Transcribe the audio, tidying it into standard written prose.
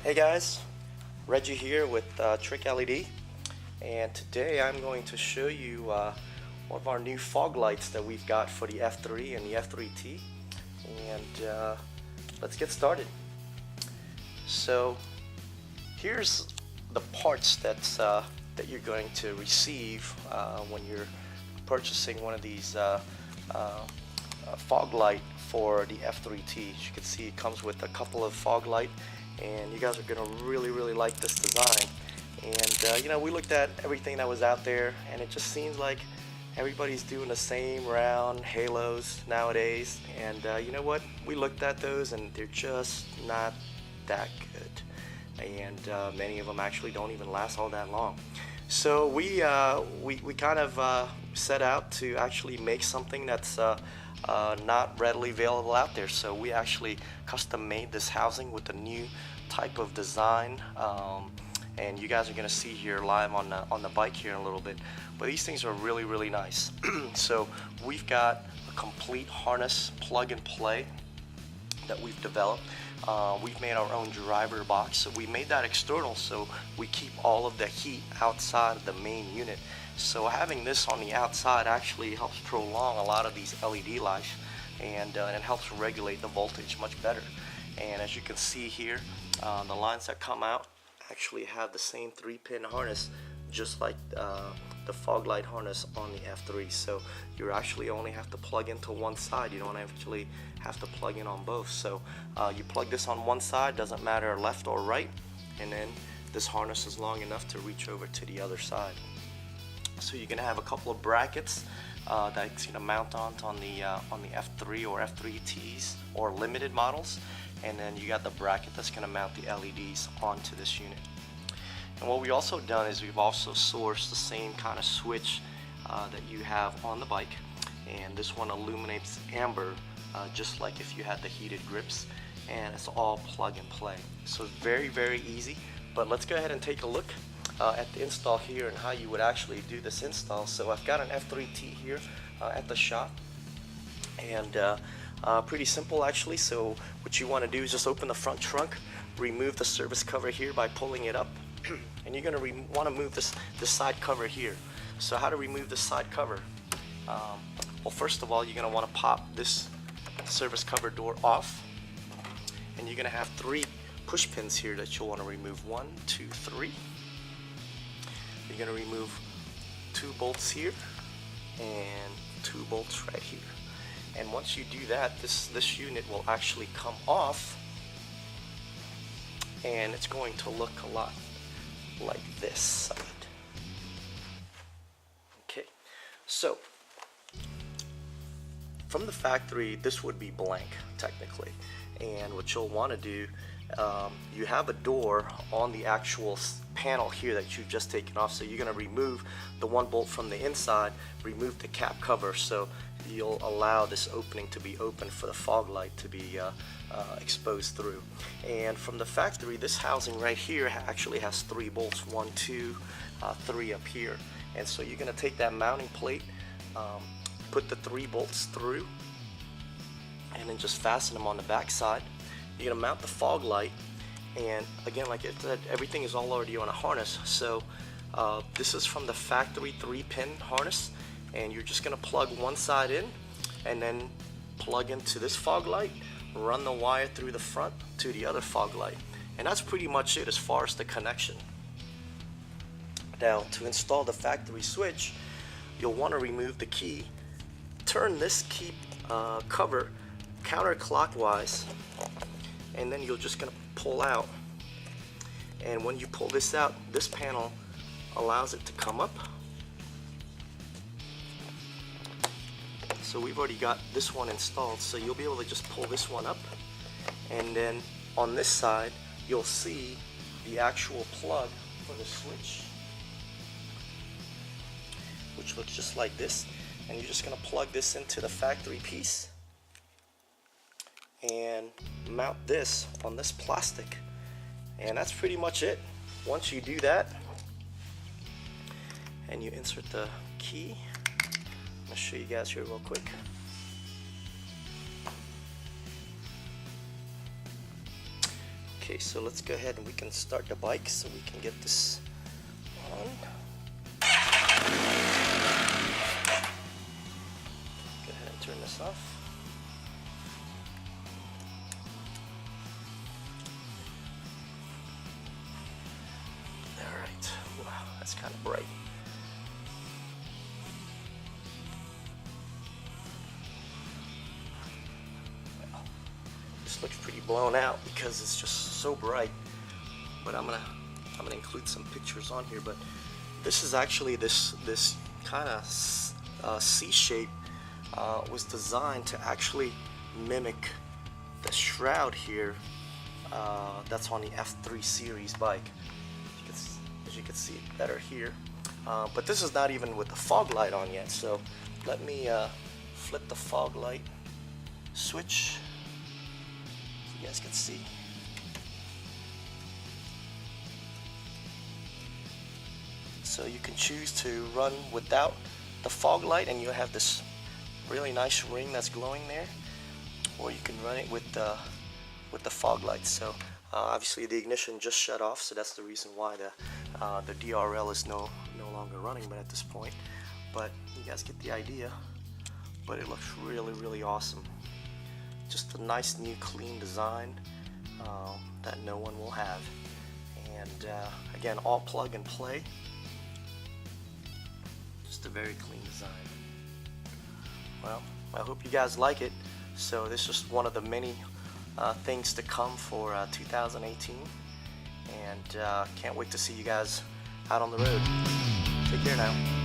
Hey guys, Reggie here with TricLed, and today I'm going to show you one of our new fog lights that we've got for the F3 and the F3T, and let's get started. So here's the parts that you're going to receive when you're purchasing one of these fog light for the F3T. As you can see, it comes with a couple of fog light, and you guys are gonna really like this design. And we looked at everything that was out there, and it just seems like everybody's doing the same round halos nowadays. And you know what? We looked at those, and they're just not that good. And many of them actually don't even last all that long. So we kind of set out to actually make something that's not readily available out there. So we actually custom made this housing with a new type of design, and you guys are going to see here live on the bike here in a little bit. But these things are really nice. So we've got a complete harness plug and play that we've developed. We've made our own driver box, so we made that external so we keep all of the heat outside of the main unit. So having this on the outside actually helps prolong a lot of these LED lights, and it helps regulate the voltage much better. And as you can see here, the lines that come out actually have the same 3-pin harness, just like the fog light harness on the F3. So you actually only have to plug into one side. You don't actually have to plug in on both. So you plug this on one side, doesn't matter left or right, and then this harness is long enough to reach over to the other side. So you're gonna have a couple of brackets that's gonna mount on the F3 or F3Ts or limited models, and then you got the bracket that's gonna mount the LEDs onto this unit. And what we also done is we've also sourced the same kind of switch that you have on the bike, and this one illuminates amber just like if you had the heated grips, and it's all plug and play. So it's very easy. But let's go ahead and take a look at the install here and how you would actually do this install. So I've got an F3T here at the shop, and pretty simple actually. So what you want to do is just open the front trunk, remove the service cover here by pulling it up, and you're going to want to move this side cover here. So how to remove this side cover? Well, first of all, you're going to want to pop this service cover door off, and you're going to have 3 push pins here that you'll want to remove. 1, 2, 3. You're going to remove 2 bolts here and 2 bolts right here. And once you do that, this unit will actually come off, and it's going to look a lot like this side. Okay, so from the factory, this would be blank technically, and what you'll want to do, you have a door on the actual panel here that you've just taken off. So you're going to remove the 1 bolt from the inside, remove the cap cover, so you'll allow this opening to be open for the fog light to be exposed through. And from the factory, this housing right here actually has 3 bolts, 1, 2, 3 up here. And so you're going to take that mounting plate, put the 3 bolts through, and then just fasten them on the back side. You're gonna mount the fog light, and again, like I said, everything is already on a harness. So this is from the factory 3-pin harness, and you're just gonna plug one side in, and then plug into this fog light, run the wire through the front to the other fog light, and that's pretty much it as far as the connection. Now, to install the factory switch, you'll want to remove the key, turn this key cover counterclockwise, and then you're just going to pull out. And when you pull this out, this panel allows it to come up. So we've already got this one installed, so you'll be able to just pull this one up, and then on this side you'll see the actual plug for the switch, which looks just like this. And you're just going to plug this into the factory piece and mount this on this plastic, and that's pretty much it. Once you do that and you insert the key, I'm going to show you guys here real quick. Okay, so let's go ahead and we can start the bike so we can get this on. Go ahead and turn this off. Alright, wow, that's kind of bright. This looks pretty blown out because it's just so bright, but I'm gonna include some pictures on here. But this is actually this kind of C shape was designed to actually mimic the shroud here that's on the F3 series bike. As you can see it better here, but this is not even with the fog light on yet. So let me flip the fog light switch. You guys can see. So you can choose to run without the fog light and you have this really nice ring that's glowing there, or you can run it with the fog light. So obviously the ignition just shut off, so that's the reason why the DRL is no longer running. But at this point, but you guys get the idea. But it looks really awesome. Just a nice new clean design that no one will have. And again, all plug and play. Just a very clean design. Well, I hope you guys like it. So this is just one of the many things to come for 2018. And can't wait to see you guys out on the road. Take care now.